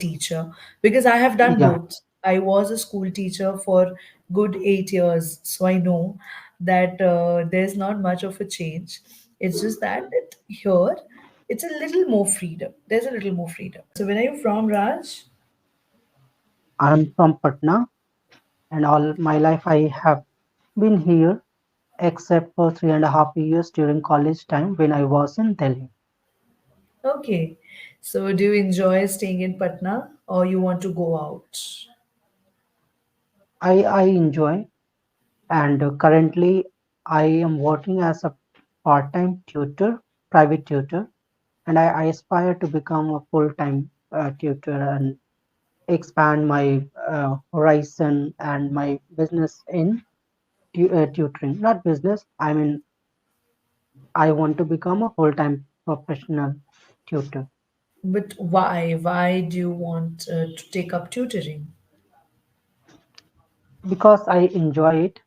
teacher because I have done Yeah, both. I was a school teacher for good 8 years, so I know that there's not much of a change. It's just that here it's a little more freedom. There's a little more freedom. So when are you from, Raj? I'm from Patna, and all my life I have been here, except for 3.5 years during college time when I was in Delhi. Okay. So do you enjoy staying in Patna or you want to go out? I enjoy, and currently I am working as a part-time tutor, private tutor, and I aspire to become a full-time tutor and expand my horizon and my business in tutoring. Not business, I mean, I want to become a full-time professional tutor But why? Why do you want to take up tutoring? because I enjoy it.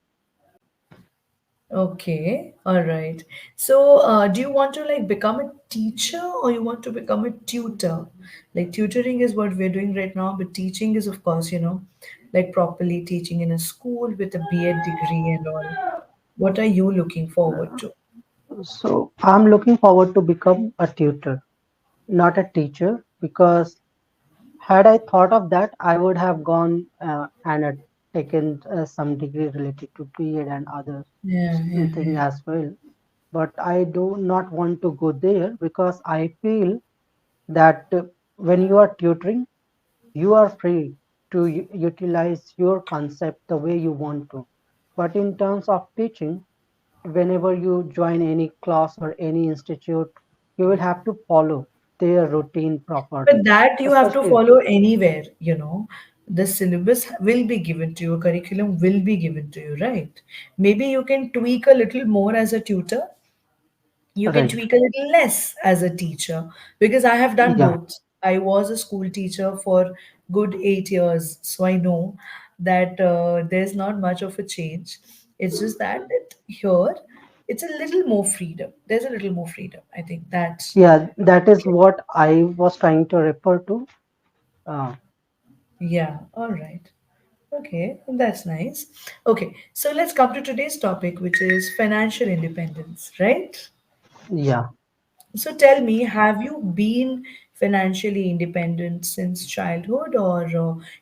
Okay, all right. So, do you want to like become a teacher or you want to become a tutor? Like tutoring is what we're doing right now, but teaching is, of course, like properly teaching in a school with a B.Ed degree and all. What are you looking forward to? So I'm looking forward to become a tutor, not a teacher, because had I thought of that, I would have gone and taken some degree related to BEd and other Yeah, yeah, thing yeah. as well. But I do not want to go there because I feel that when you are tutoring, you are free to utilize your concept the way you want to. But in terms of teaching, whenever you join any class or any institute, you will have to follow their routine But properly. that you have to Especially, follow anywhere. The syllabus will be given to you, a curriculum will be given to you, right? Maybe you can tweak a little more as a tutor, you can right? tweak a little less as a teacher because I have done Yeah, both. I was a school teacher for good 8 years, so I know that there's not much of a change. It's just that here it's a little more freedom. There's a little more freedom. I think that's yeah, that is what I was trying to refer to. Uh, yeah. All right. Okay, that's nice. Okay, so let's come to today's topic, which is financial independence, right? yeah. So tell me, have you been financially independent since childhood, or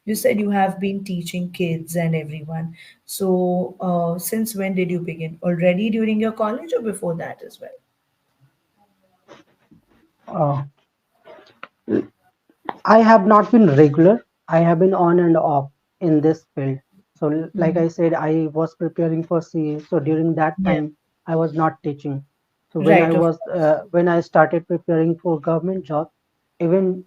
you said you have been teaching kids and everyone. So since when did you begin? Already during your college or before that as well? Uh, I have not been regular. I have been on and off in this field. So, like Mhm. I said, I was preparing for CA. So during that Yeah, time, I was not teaching. So right. Of when I started preparing for government job, even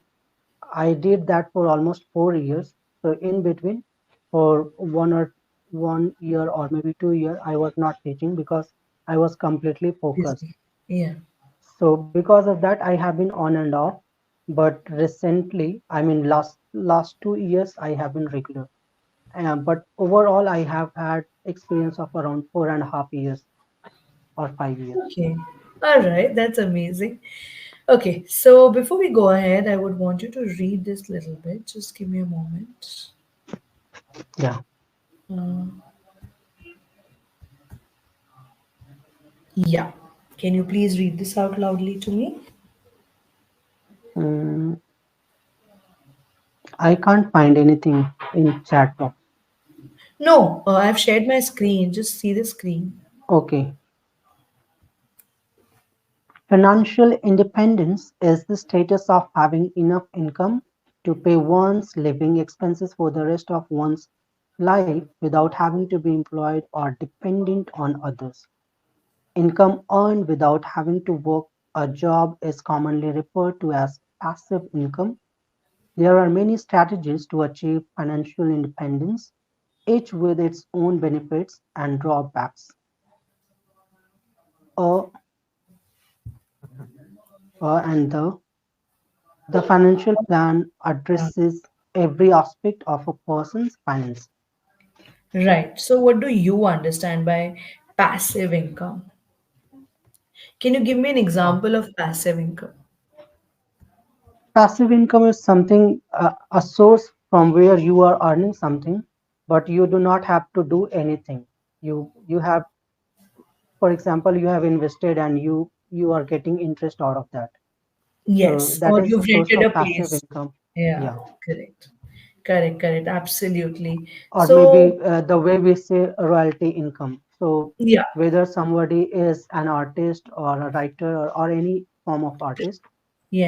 I did that for almost 4 years. So in between, for 1 year or maybe 2 year, I was not teaching because I was completely focused. busy. Yeah. So because of that, I have been on and off. But recently, I mean last 2 years, I have been regular. But overall, I have had experience of around 4.5 years or 5 years. Okay. All right. That's amazing. Okay. So before we go ahead, I would want you to read this little bit. Just give me a moment. Yeah. Uh, yeah. Can you please read this out loudly to me? Mm, I can't find anything in chat box. No, I've shared my screen. Just see the screen. Okay. Financial independence is the status of having enough income to pay one's living expenses for the rest of one's life without having to be employed or dependent on others. Income earned without having to work a job is commonly referred to as passive income. There are many strategies to achieve financial independence, each with its own benefits and drawbacks. Uh, and the financial plan Yeah. addresses every aspect of a person's finance. Right. So, what do you understand by passive income? Can you give me an Uh, example of passive income? Passive income is something, a source from where you are earning something, but you do not have to do anything. You have, for example, you have invested and you are getting interest out of that. So Yes, that or is a you've source rented a of passive place. income. Yeah, Yeah. correct. Correct, correct. Absolutely. Or So, maybe the way we say royalty income. So yeah, whether somebody is an artist or a writer or any form of artist,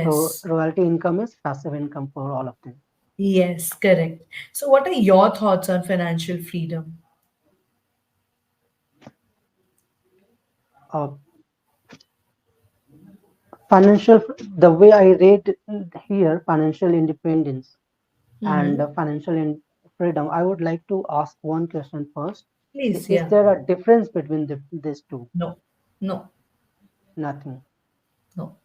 so yes, royalty income is passive income for all of them. yes, correct. So, what are your thoughts on financial freedom? Uh, financial, the way I read here, financial independence and Mm-hmm. freedom, I would like to ask one question first. Please, Is yeah. there a difference between these two? No, no, Nothing. no.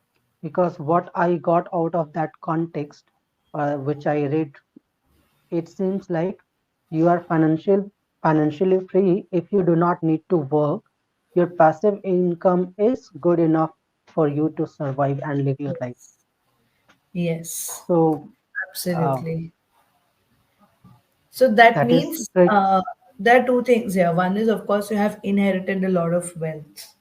Because what I got out of that context, which I read, it seems like you are financially free if you do not need to work. Your passive income is good enough for you to survive and live your life. Yes, yes, So uh, absolutely. So that that is means great, there are two things here. One is, of course, you have inherited a lot of wealth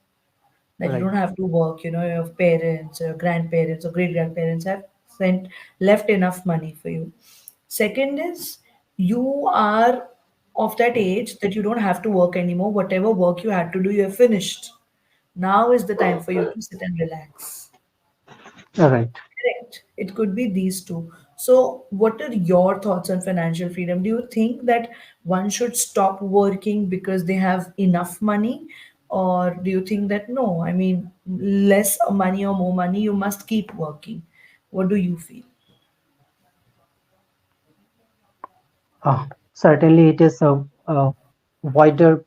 that you right? don't have to work. You know, your parents, your grandparents, or great grandparents have sent left enough money for you. Second is you are of that age that you don't have to work anymore. Whatever work you had to do, you have finished. Now is the time for you to sit and relax. All right. Correct. It could be these two. So, what are your thoughts on financial freedom? Do you think that one should stop working because they have enough money? Or do you think that no, I mean, less money or more money, you must keep working? What do you feel? Certainly, it is a wider,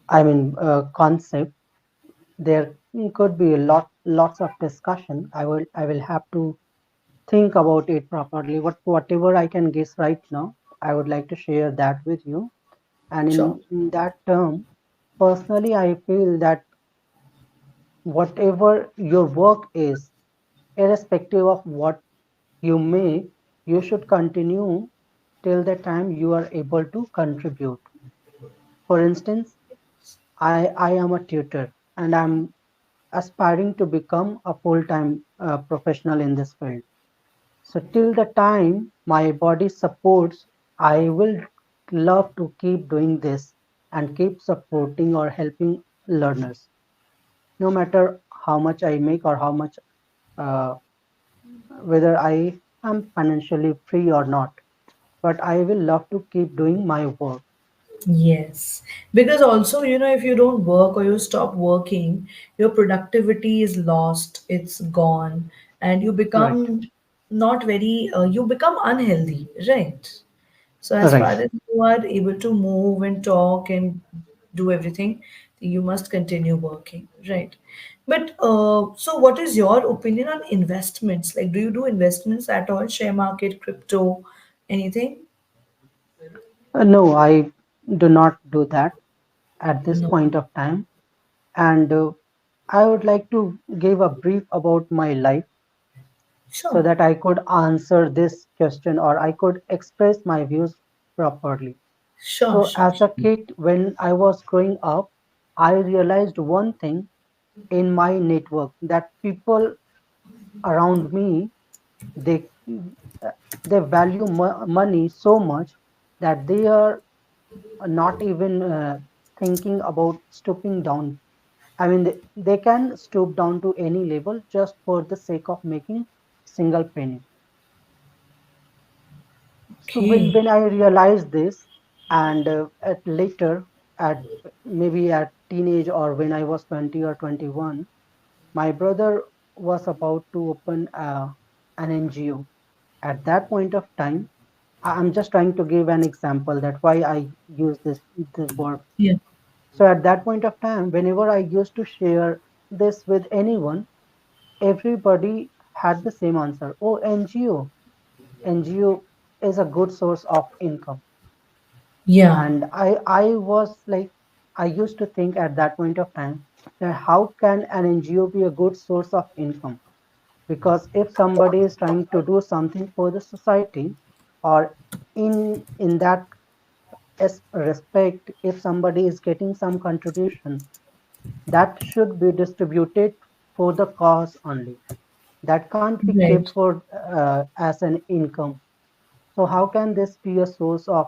I mean, concept. There could be lots of discussion. I will have to think about it properly. Whatever I can guess right now, I would like to share that with you. And Sure. in that term, personally, I feel that whatever your work is, irrespective of what you make, you should continue till the time you are able to contribute. For instance, I am a tutor and I'm aspiring to become a full-time professional in this field. So till the time my body supports, I will love to keep doing this and keep supporting or helping learners, no matter how much I make or how much, uh, whether I am financially free or not. But I will love to keep doing my work. Yes, because also, you know, if you don't work or you stop working, your productivity is lost, it's gone, and you Right, become not very, you become unhealthy, right? So, as far right. as you are able to move and talk and do everything, you must continue working, right? But, so what is your opinion on investments? Like, do you do investments at all? Share market, crypto, anything? No, I do not do that at this No. point of time. And I would like to give a brief about my life so Sure, that I could answer this question or I could express my views properly. sure, So, sure. as a kid, when I was growing up, I realized one thing in my network that people around me, they they value money so much that they are not even thinking about stooping down. I mean, they can stoop down to any level just for the sake of making single penny. So Okay. when I realized this, and at later, at maybe at teenage or when I was 20 or 21, my brother was about to open an NGO. At that point of time, I'm just trying to give an example that why I use this word. Yeah. So at that point of time, whenever I used to share this with anyone, everybody had the same answer. Oh, NGO. NGO is a good source of income. Yeah. And I was like, I used to think at that point of time that how can an NGO be a good source of income? Because if somebody is trying to do something for the society, or in that respect, if somebody is getting some contribution, that should be distributed for the cause only. That can't be kept Right. for as an income. So how can this be a source of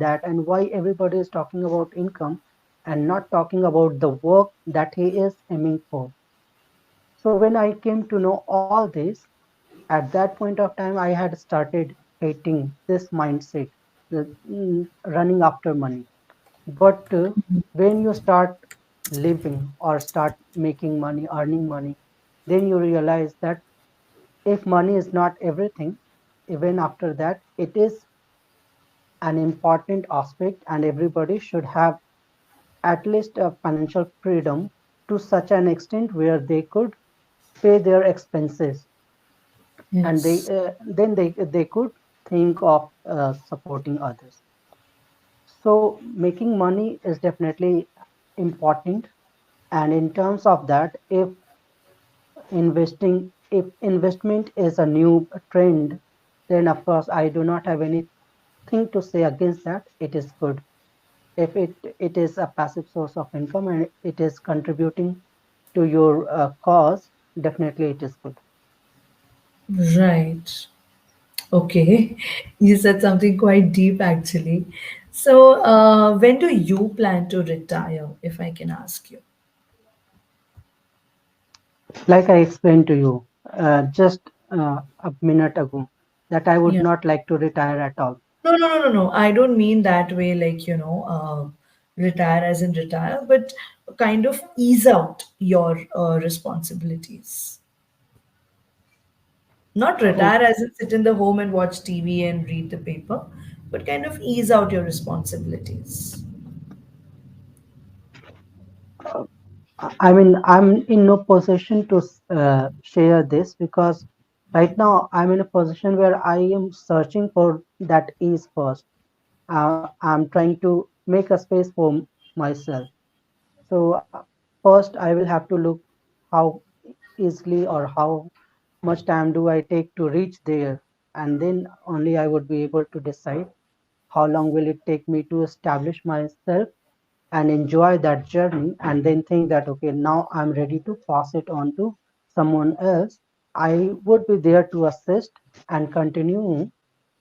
that? And why everybody is talking about income and not talking about the work that he is aiming for? So when I came to know all this, at that point of time, I had started hating this mindset, running after money. But when you start living or start making money, earning money, then you realize that if money is not everything, even after that, it is an important aspect, and everybody should have at least a financial freedom to such an extent where they could pay their expenses, and Yes. then they could think of supporting others. So making money is definitely important. And in terms of that, if investment is a new trend, then of course I do not have anything to say against that. It is good. If it is a passive source of income and it is contributing to your cause, definitely it is good. Right. Okay. You said something quite deep actually. So, when do you plan to retire, if I can ask you? Like I explained to you just a minute ago, that I would Yeah. not like to retire at all. No, no, no, no, no. I don't mean that way, like, retire as in retire, but kind of ease out your responsibilities. Not Oh, retire as in sit in the home and watch TV and read the paper, but kind of ease out your responsibilities. I mean, I'm in no position to share this, because right now I'm in a position where I am searching for that ease first. I'm trying to make a space for myself. So first, I will have to look how easily or how much time do I take to reach there, and then only I would be able to decide how long will it take me to establish myself and enjoy that journey, and then think that okay, now I'm ready to pass it on to someone else. I would be there to assist and continue,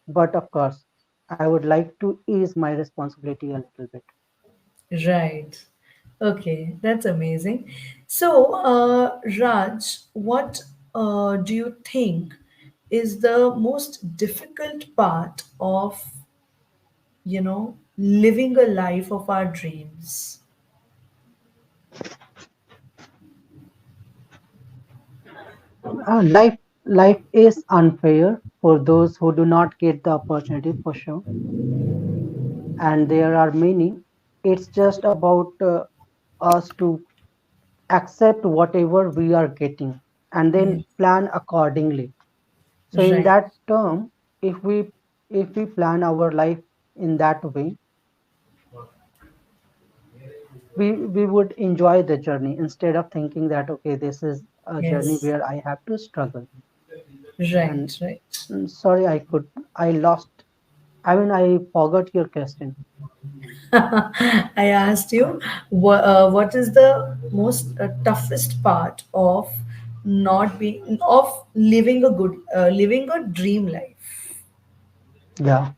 but of course I would like to ease my responsibility a little bit. Right. Okay, that's amazing. So, Raj, what do you think is the most difficult part of, living a life of our dreams? Life is unfair for those who do not get the opportunity, for sure, and there are many. It's just about us to accept whatever we are getting and then Yes. plan accordingly. So in Right. that term, if we if we plan our life in that way, we would enjoy the journey instead of thinking that okay, this is a journey Yes. where I have to struggle. And Right. Right. sorry, I lost. I mean, I forgot your question. I asked you, what is the most toughest part of not being of living a dream life? Yeah.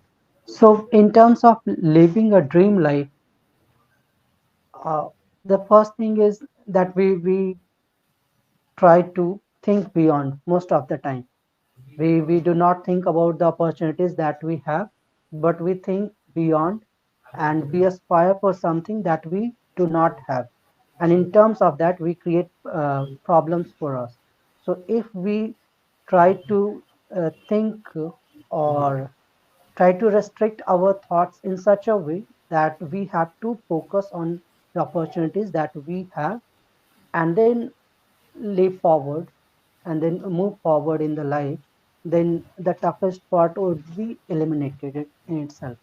So in terms of living a dream life, uh, the first thing is that we try to think beyond most of the time. We do not think about the opportunities that we have, but we think beyond, and we aspire for something that we do not have. And in terms of that, we create problems for us. So if we try to think or try to restrict our thoughts in such a way that we have to focus on the opportunities that we have, and then leap forward and then move forward in the life, then the toughest part would be eliminated in itself.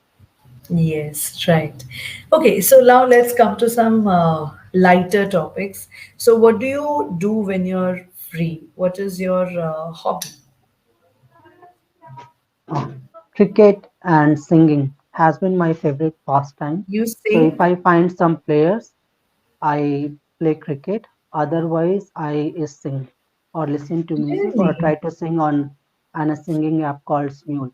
Yes, right. Okay, so now let's come to some lighter topics. So, what do you do when you're free? What is your hobby? Uh, Cricket and singing has been my favorite pastime. You So if sing? I find some players, I play cricket. Otherwise, I is sing or listen to music or Really? try to sing on a singing app called Smule.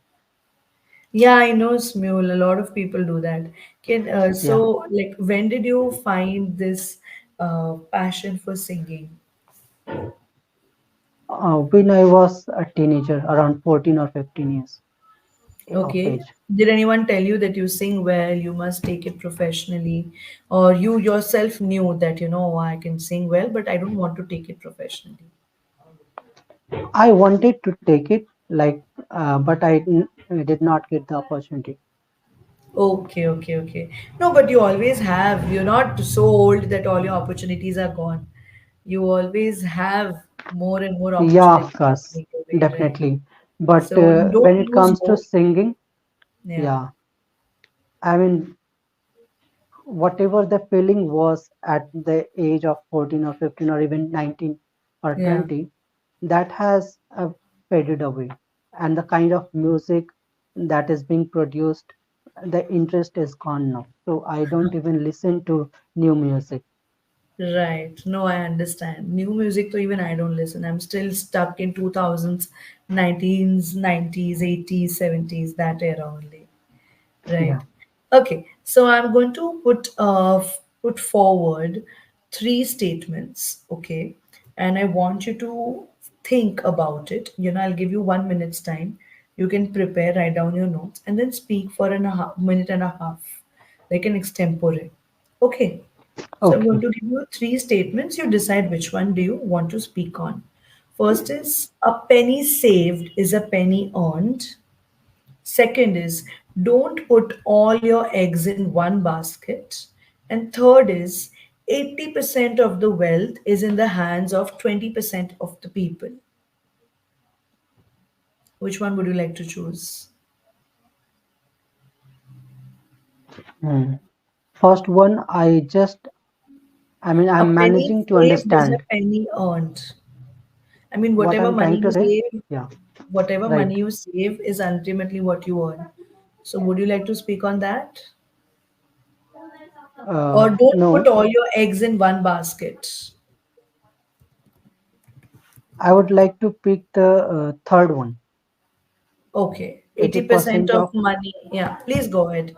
Yeah, I know Smule. A lot of people do that. Yeah. So like, when did you find this passion for singing? When I was a teenager, around 14 or 15 years of Okay. age. Did anyone tell you that you sing well, you must take it professionally, or you yourself knew that, I can sing well, but I don't want to take it professionally? I wanted to take it, but I did not get the opportunity. Okay, okay, okay. No, but you always have. You're not so old that all your opportunities are gone. You always have more and more Yeah, of opportunities course, coming your way, right? definitely. But So you don't when it lose comes to hope. singing, Yeah, yeah, I mean, whatever the feeling was at the age of 14 or 15 or even 19 or yeah. 20, that has faded away. And the kind of music that is being produced, the interest is gone now. So I don't even listen to new music. Right. No, I understand. New music, though, even I don't listen. I'm still stuck in 2000s, 19s, 90s, 80s, 70s, that era only. Yeah. Right. Okay. So I'm going to put forward three statements. Okay. And I want you to think about it. I'll give you 1 minute's time. You can prepare, write down your notes, and then speak for minute and a half, like an extempore. Okay. So I'm Okay. going to give you three statements. You decide which one do you want to speak on. First is a penny saved is a penny earned. Second is don't put all your eggs in one basket. And third is 80% of the wealth is in the hands of 20% of the people. Which one would you like to choose? Hmm. First one, A I'm penny managing to saved is a understand penny earned. I mean, what whatever I'm money trying to you say. save, Yeah, whatever right. money you save is ultimately what you earn. So, would you like to speak on that? Or don't put No, all your eggs in one basket. I would like to pick the third one. Okay, 80% 80% of of, money. Yeah, please go ahead.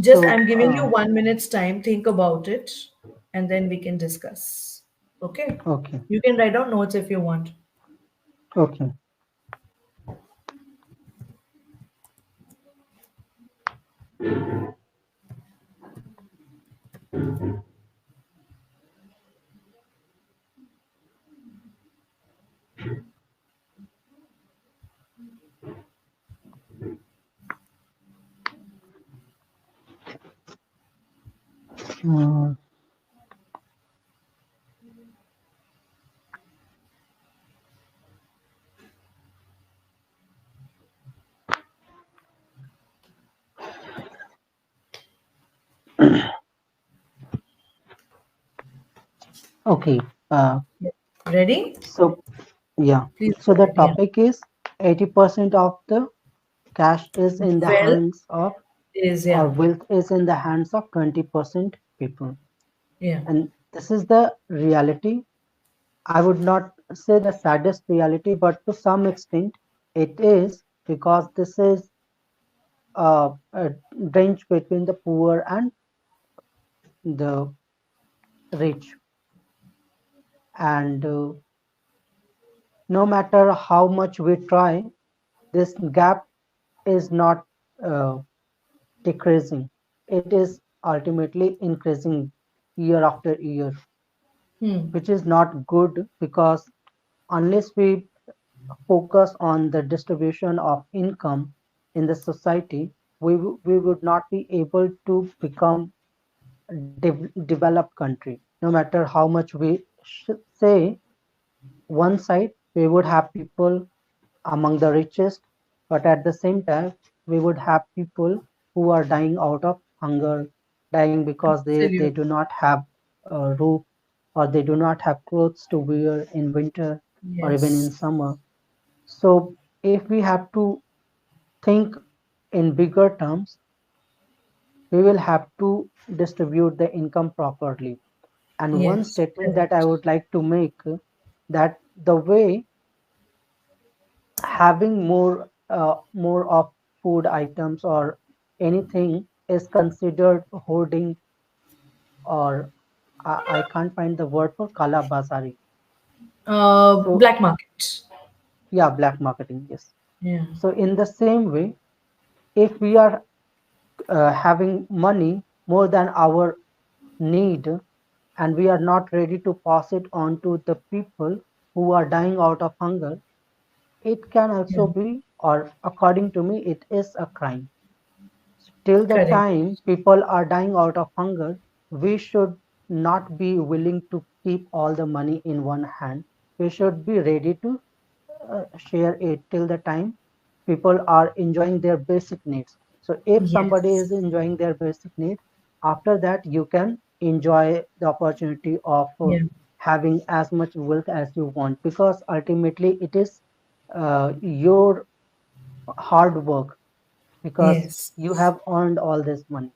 Just so, I'm giving you 1 minute's time. Think about it, and then we can discuss. Okay? okay, You can write down notes if you want. okay. Mm, Okay. okay, Ready? so, yeah. Please So go the ahead. Yeah. topic is 80% of the cash is in the Well, hands of, is or yeah, wealth is in the hands of 20% people. yeah. And this is the reality. I would not say the saddest reality, but to some extent it is, because this is a range between the poor and the rich. And no matter how much we try, this gap is not uh, decreasing. It is ultimately increasing year after year, Hmm. which is not good, because unless we focus on the distribution of income in the society, we would not be able to become a developed country. No matter how much we say, one side we would have people among the richest, but at the same time we would have people who are dying out of hunger, dying because they Absolutely. do not have a roof, or they do not have clothes to wear in winter or even in Yes. summer. So if we have to think in bigger terms, we will have to distribute the income properly. And one Yes. statement that I Correct. would like to make, that the way having more of food items or anything is considered hoarding, or I can't find the word for kala bazari. So Black market. yeah, black marketing, yes. Yeah. So in the same way, if we are having money more than our need, and we are not ready to pass it on to the people who are dying out of hunger, it can Yeah. also be, or according to me, it is a crime. Till the Correct. time people are dying out of hunger, we should not be willing to keep all the money in one hand. We should be ready to share it till the time people are enjoying their basic needs. So if somebody Yes. is enjoying their basic need, after that you can enjoy the opportunity of Yeah. having as much wealth as you want, because ultimately it is your hard work, because Yes. you have earned all this money.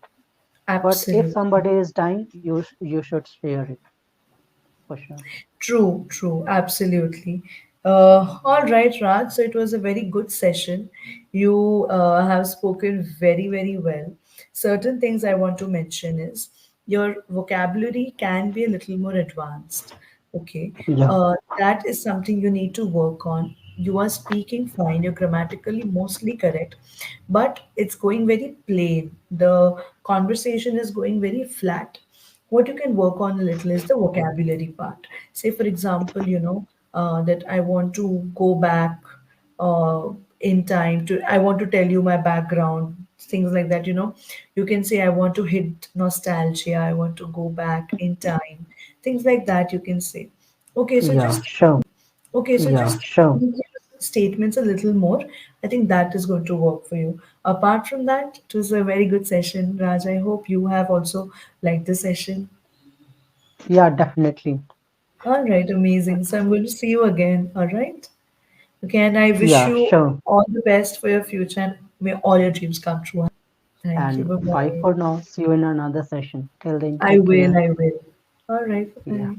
But if Absolutely. somebody is dying, you should share it for sure. True, true, absolutely. All right, Raj. So it was a very good session. You have spoken very, very well. Certain things I want to mention is your vocabulary can be a little more advanced. Okay, Yeah, that is something you need to work on. You are speaking fine. You're grammatically mostly correct, but it's going very plain. The conversation is going very flat. What you can work on a little is the vocabulary part. Say for example, that I want to go back uh, in time to, I want to tell you my background, things like that. You can say I want to hit nostalgia, I want to go back in time, things like that you can say. Okay, so yeah, just sure. Okay, so Yeah, just sure. tweak your statements a little more. I think that is going to work for you. Apart from that, it was a very good session, Raj. I hope you have also liked the session. Yeah, definitely. All right, amazing. So I'm going to see you again. All right. Okay, and I wish Yeah, you sure. all the best for your future and may all your dreams come true. Thank you. And Bye bye bye. for now. See you in another session. Till then, I take will. care. I will. All right. Bye Yeah. bye.